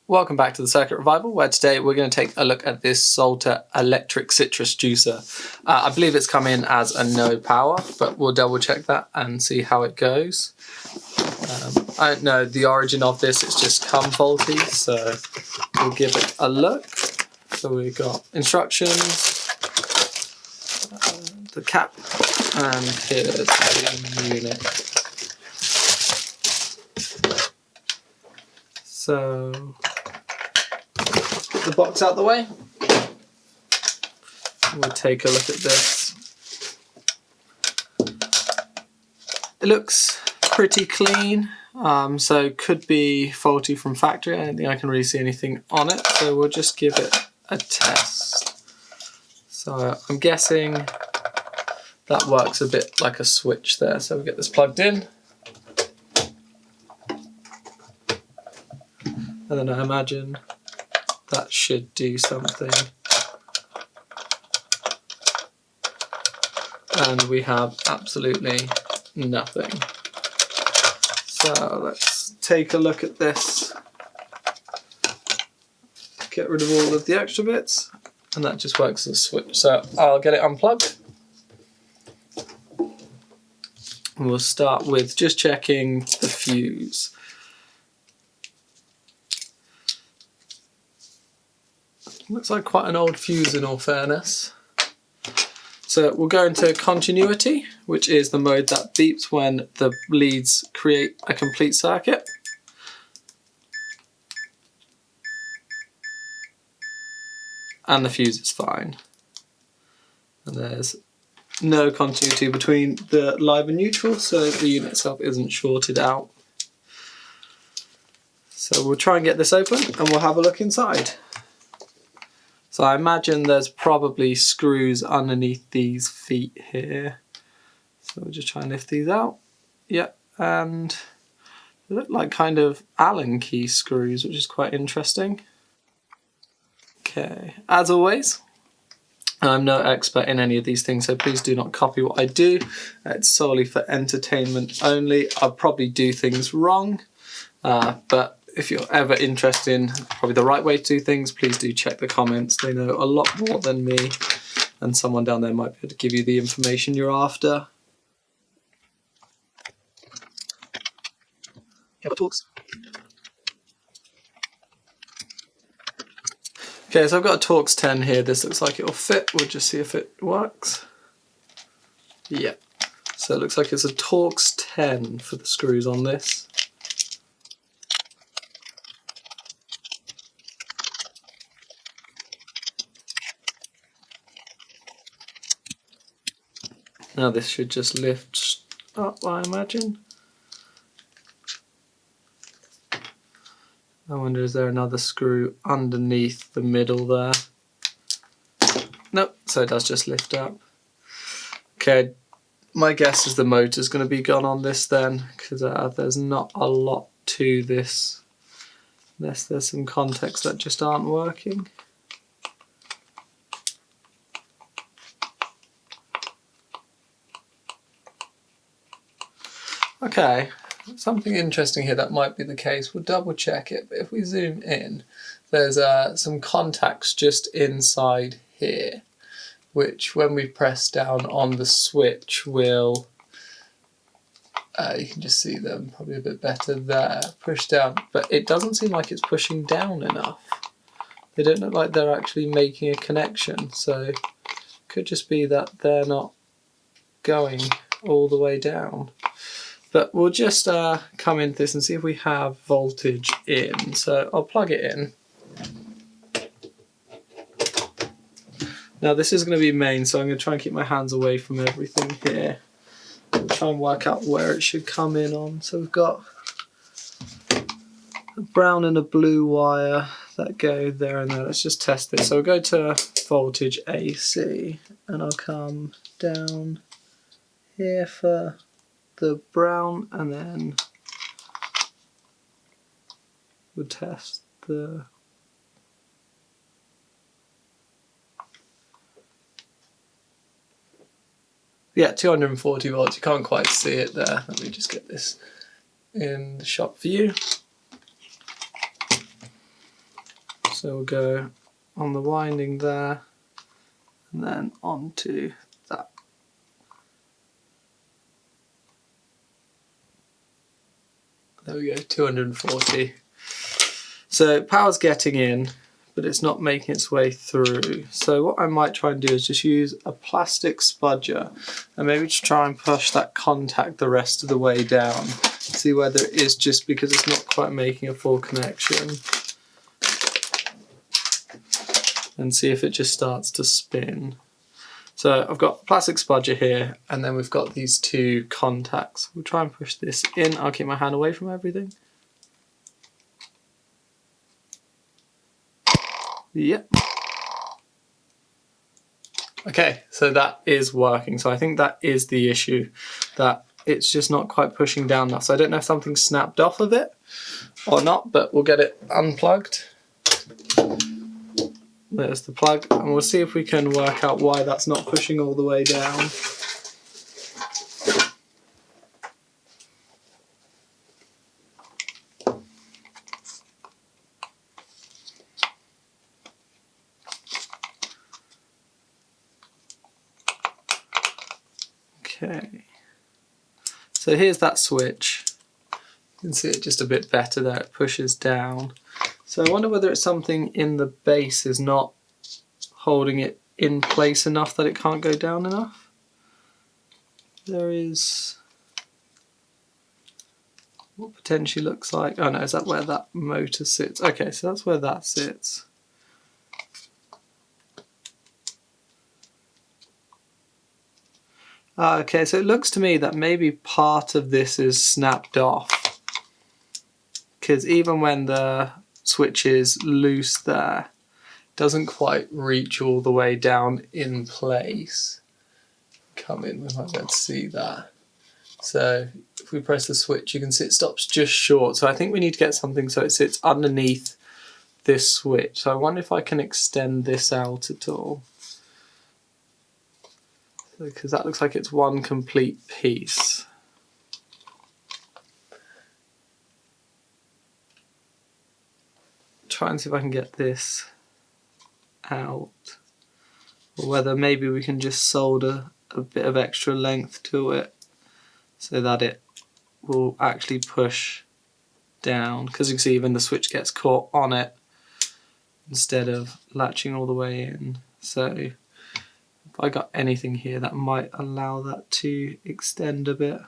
Welcome back to the Circuit Revival, where today we're going to take a look at this Salter electric citrus juicer. I believe it's come in as a no power, but we'll double check that and see how it goes. I don't know the origin of this, it's just come faulty, so we'll give it a look. So we've got instructions, the cap, and here's the unit. So get the box out the way. We'll take a look at this. It looks pretty clean, so could be faulty from factory. I don't think I can really see anything on it, so we'll just give it a test. So I'm guessing that works a bit like a switch there. So we'll get this plugged in. And then I imagine that should do something. And we have absolutely nothing. So let's take a look at this. Get rid of all of the extra bits. And that just works as a switch. So I'll get it unplugged. And we'll start with just checking the fuse. Looks like quite an old fuse in all fairness. So we'll go into continuity, which is the mode that beeps when the leads create a complete circuit. And the fuse is fine. And there's no continuity between the live and neutral, so the unit itself isn't shorted out. So we'll try and get this open and we'll have a look inside. So I imagine there's probably screws underneath these feet here. So we'll just try and lift these out. Yep, and they look like kind of Allen key screws, which is quite interesting. Okay, as always, I'm no expert in any of these things, so please do not copy what I do. It's solely for entertainment only. I'll probably do things wrong, but if you're ever interested in probably the right way to do things, please do check the comments. They know a lot more than me, and someone down there might be able to give you the information you're after. Okay, so I've got a Torx 10 here. This looks like it'll fit. We'll just see if it works. Yeah. So it looks like it's a Torx 10 for the screws on this. Now this should just lift up, I imagine. I wonder, is there another screw underneath the middle there? Nope, so it does just lift up. Okay, my guess is the motor's going to be gone on this then, because there's not a lot to this, unless there's some contacts that just aren't working. Okay, something interesting here that might be the case. We'll double check it, but if we zoom in, there's some contacts just inside here, which when we press down on the switch will, you can just see them probably a bit better there, push down, but it doesn't seem like it's pushing down enough. They don't look like they're actually making a connection, so it could just be that they're not going all the way down. But we'll just come into this and see if we have voltage in. So I'll plug it in. Now this is going to be main, so I'm going to try and keep my hands away from everything here. We'll try and work out where it should come in on. So we've got a brown and a blue wire that go there and there. Let's just test this. So we'll go to voltage AC and I'll come down here for the brown, and then we'll test the yeah, 240 volts. You can't quite see it there. Let me just get this in the shop view. So we'll go on the winding there and then onto that. There we go, 240. So power's getting in, but it's not making its way through. So what I might try and do is just use a plastic spudger and maybe just try and push that contact the rest of the way down. See whether it is just because it's not quite making a full connection. And see if it just starts to spin. So I've got a plastic spudger here, and then we've got these two contacts. We'll try and push this in. I'll keep my hand away from everything. Yep. Okay, so that is working. So I think that is the issue, that it's just not quite pushing down enough. So I don't know if something snapped off of it or not, but we'll get it unplugged. There's the plug, and we'll see if we can work out why that's not pushing all the way down. Okay, so here's that switch. You can see it just a bit better there, it pushes down. So I wonder whether it's something in the base is not holding it in place enough that it can't go down enough. There is what potentially looks like, oh no, is that where that motor sits? Okay, so that's where that sits. Okay, so it looks to me that maybe part of this is snapped off, because even when the switch is loose there, it doesn't quite reach all the way down in place. Come in, we might be able to see that. So if we press the switch, you can see it stops just short. So I think we need to get something so it sits underneath this switch. So I wonder if I can extend this out at all, because that looks like it's one complete piece. Try and see if I can get this out, or whether maybe we can just solder a bit of extra length to it so that it will actually push down, because you can see even the switch gets caught on it instead of latching all the way in. So if I got anything here that might allow that to extend a bit.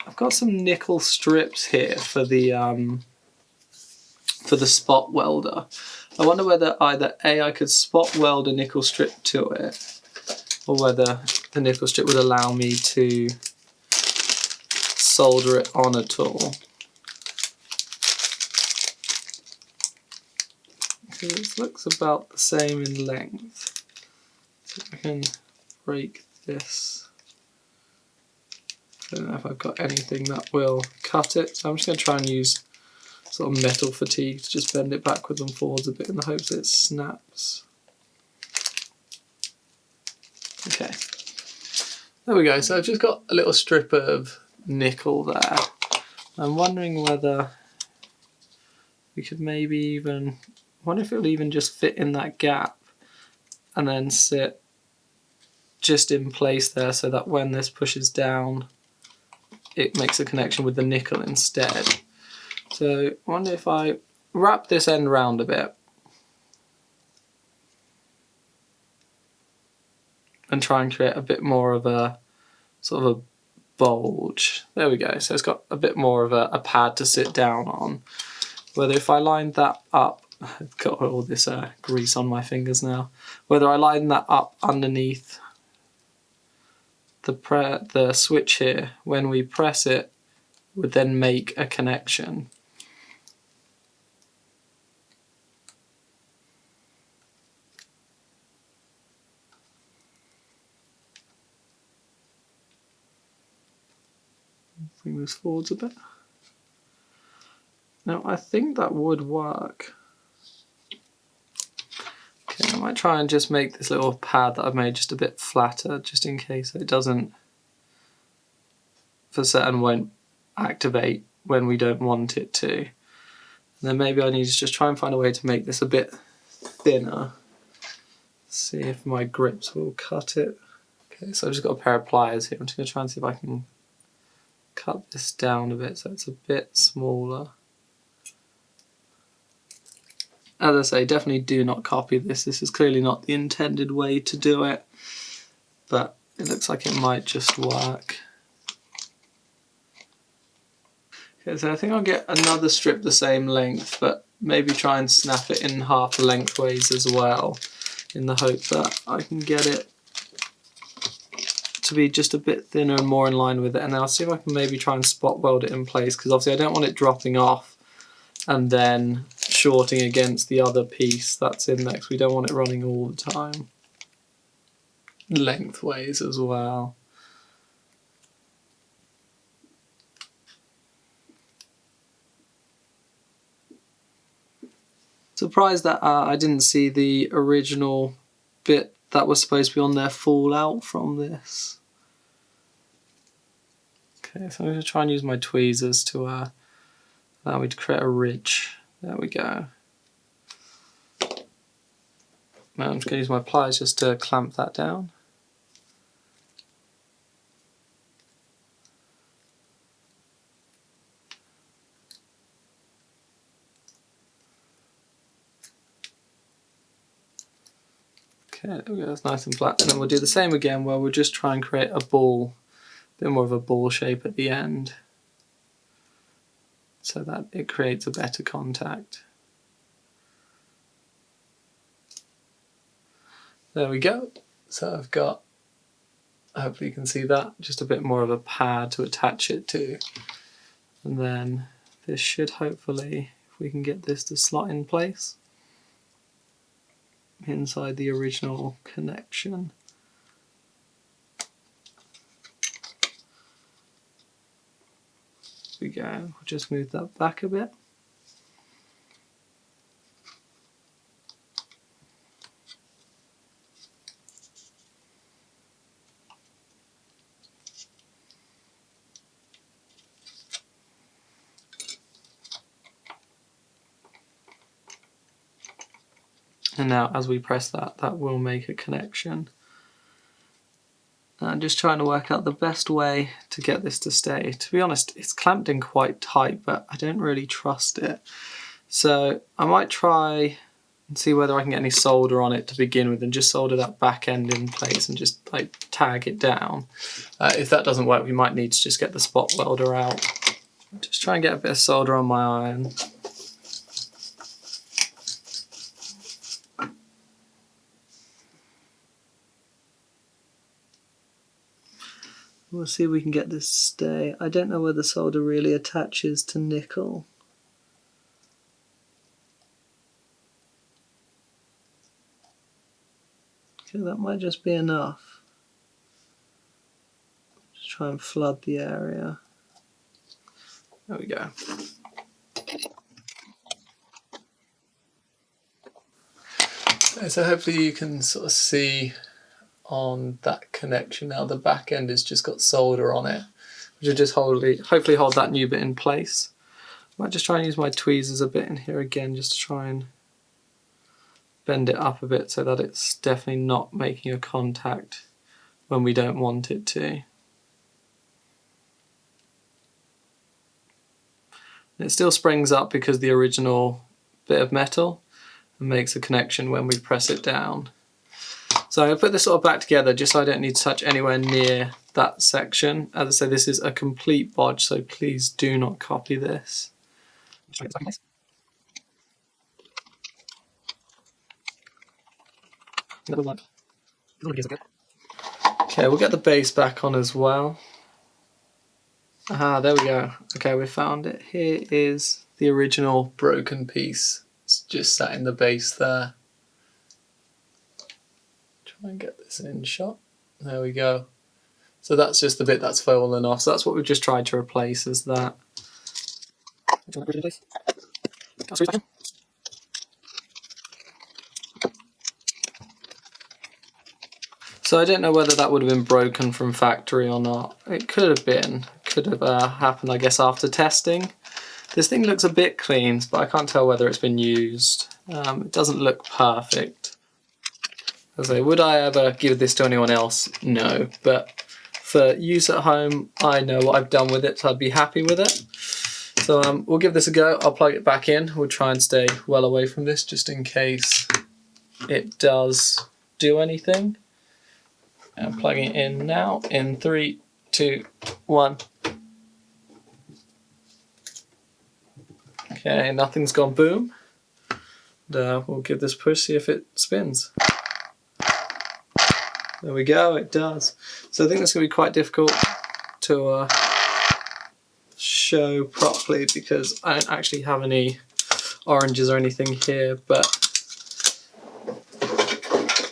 I've got some nickel strips here for the spot welder. I wonder whether either A, I could spot weld a nickel strip to it, or whether the nickel strip would allow me to solder it on at all. This looks about the same in length. So I can break this. I don't know if I've got anything that will cut it, so I'm just going to try and use sort of metal fatigue to just bend it backwards and forwards a bit in the hopes that it snaps. Okay, there we go. So I've just got a little strip of nickel there. I'm wondering whether we could maybe even, I wonder if it'll even just fit in that gap and then sit just in place there, so that when this pushes down it makes a connection with the nickel instead. So I wonder if I wrap this end round a bit and try and create a bit more of a sort of a bulge. There we go, so it's got a bit more of a pad to sit down on. Whether if I lined that up, I've got all this grease on my fingers now, whether I line that up underneath the switch here, when we press it, would then make a connection. Bring this forwards a bit. Now I think that would work. Okay, I might try and just make this little pad that I've made just a bit flatter, just in case it doesn't, for certain, won't activate when we don't want it to. And then maybe I need to just try and find a way to make this a bit thinner. See if my grips will cut it. Okay, so I've just got a pair of pliers here. I'm just going to try and see if I can cut this down a bit so it's a bit smaller. As I say, definitely do not copy this. This is clearly not the intended way to do it, but it looks like it might just work. Okay, so I think I'll get another strip the same length, but maybe try and snap it in half lengthways as well, in the hope that I can get it to be just a bit thinner and more in line with it. And then I'll see if I can maybe try and spot weld it in place, because obviously I don't want it dropping off and then shorting against the other piece that's in there, because we don't want it running all the time. Lengthways as well. Surprised that I didn't see the original bit that was supposed to be on there fall out from this. Okay, so I'm going to try and use my tweezers to allow me to create a ridge. There we go. Now I'm just going to use my pliers just to clamp that down. Okay, there we go, that's nice and flat. And then we'll do the same again where we'll just try and create a ball, a bit more of a ball shape at the end, so that it creates a better contact. There we go. So I've got, hopefully you can see that, just a bit more of a pad to attach it to. And then this should hopefully, if we can get this to slot in place inside the original connection. There we go. We'll just move that back a bit. And now as we press that, that will make a connection. I'm just trying to work out the best way to get this to stay. To be honest, it's clamped in quite tight, but I don't really trust it. So I might try and see whether I can get any solder on it to begin with, and just solder that back end in place and just like tag it down. If that doesn't work, we might need to just get the spot welder out. Just try and get a bit of solder on my iron. We'll see if we can get this to stay. I don't know whether solder really attaches to nickel. Okay, that might just be enough. Just try and flood the area. There we go. So hopefully you can sort of see on that connection now, the back end has just got solder on it, which will just hopefully hold that new bit in place. I might just try and use my tweezers a bit in here again, just to try and bend it up a bit so that it's definitely not making a contact when we don't want it to. It still springs up because the original bit of metal, and makes a connection when we press it down. So I put this sort of back together just so I don't need to touch anywhere near that section. As I say, this is a complete bodge, so please do not copy this. Okay, we'll get the base back on as well. Aha, there we go. Okay, we found it. Here is the original broken piece. It's just sat in the base there. Try and get this in shot. There we go. So that's just the bit that's fallen off. So that's what we've just tried to replace, is that. So I don't know whether that would have been broken from factory or not. It could have been. could have happened, I guess, after testing. This thing looks a bit clean, but I can't tell whether it's been used. It doesn't look perfect. So would I ever give this to anyone else? No, but for use at home, I know what I've done with it, so I'd be happy with it. So we'll give this a go. I'll plug it back in. We'll try and stay well away from this just in case it does do anything. I'm plugging it in now in 3, 2, 1. Okay, nothing's gone boom. And, we'll give this a push, see if it spins. There we go, it does. So I think that's going to be quite difficult to show properly because I don't actually have any oranges or anything here, but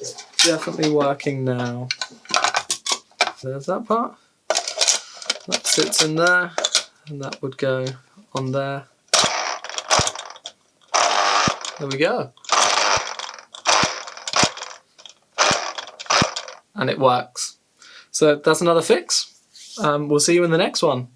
it's definitely working now. There's that part. That sits in there, and that would go on there. There we go. And it works. So that's another fix. We'll see you in the next one.